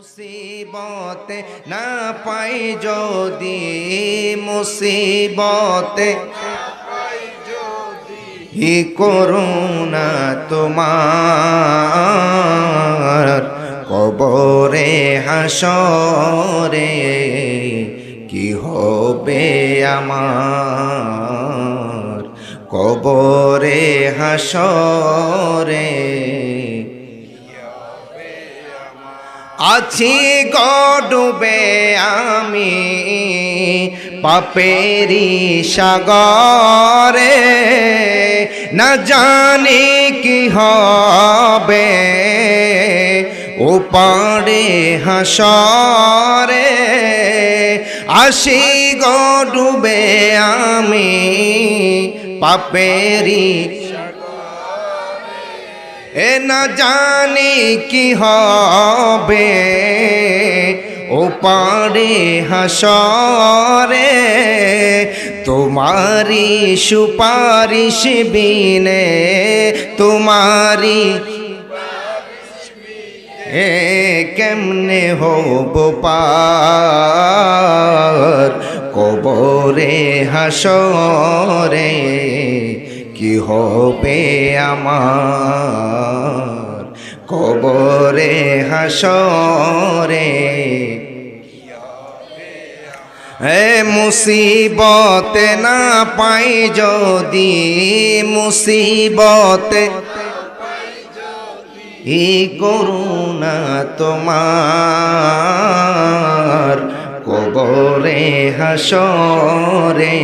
মুসিবতে না পাই যদি মুসিবতে হি করুণা তোমার কবরে হাসরে কি হবে আমার কবরে হাসরে আছি গডুবে আমি পাপেরি সাগরে না জানি কি হবে ওপারে হাসরে আছি গডুবে আমি পাপেরি এ না জানি কি হবে ওপারে হাসরে তোমারি সুপারিশ বিনে তোমারি কেমনে হব পার কবরে হাসরে কি হবে আমার কবরে হাসরে মুসিবতে না পাই যদি মুসিবতে ই করুণা তোমার কবরে হাসরে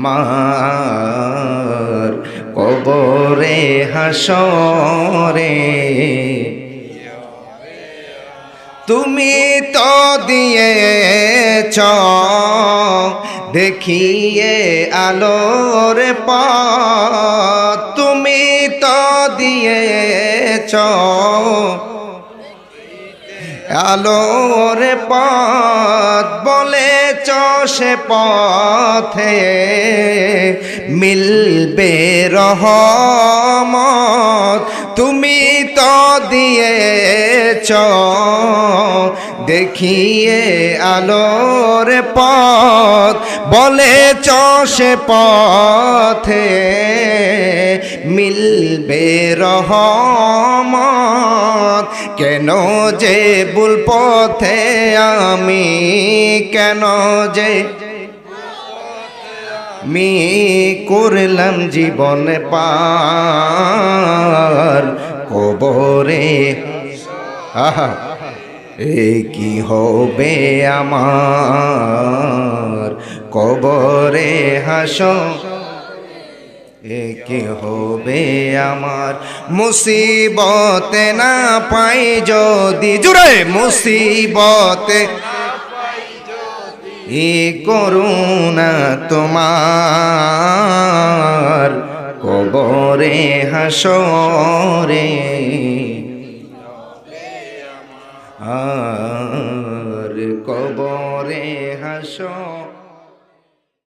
মার কবরে হাসরে তুমি তো দিয়েছ দেখিয়ে আলোর পথ তুমি তো দিয়েছ আলোর পথ বলেছ সে পথে মিলবে রহমত তুমি তো দিয়েছ দেখিয়ে আলোর পথ বলেছ সে পথে মিলবে রহমত কেন যে ভুল পথে আমি কেন যে মি করলাম জীবন পার কবরে আহা এ কি হবে আমার কবরে হাসর এ কি হবে আমার মুসিবতে না পাই যদি জুড়ে মুসিবতে এ করুণা তোমার কবরে হাসরে আর কবরে হাসর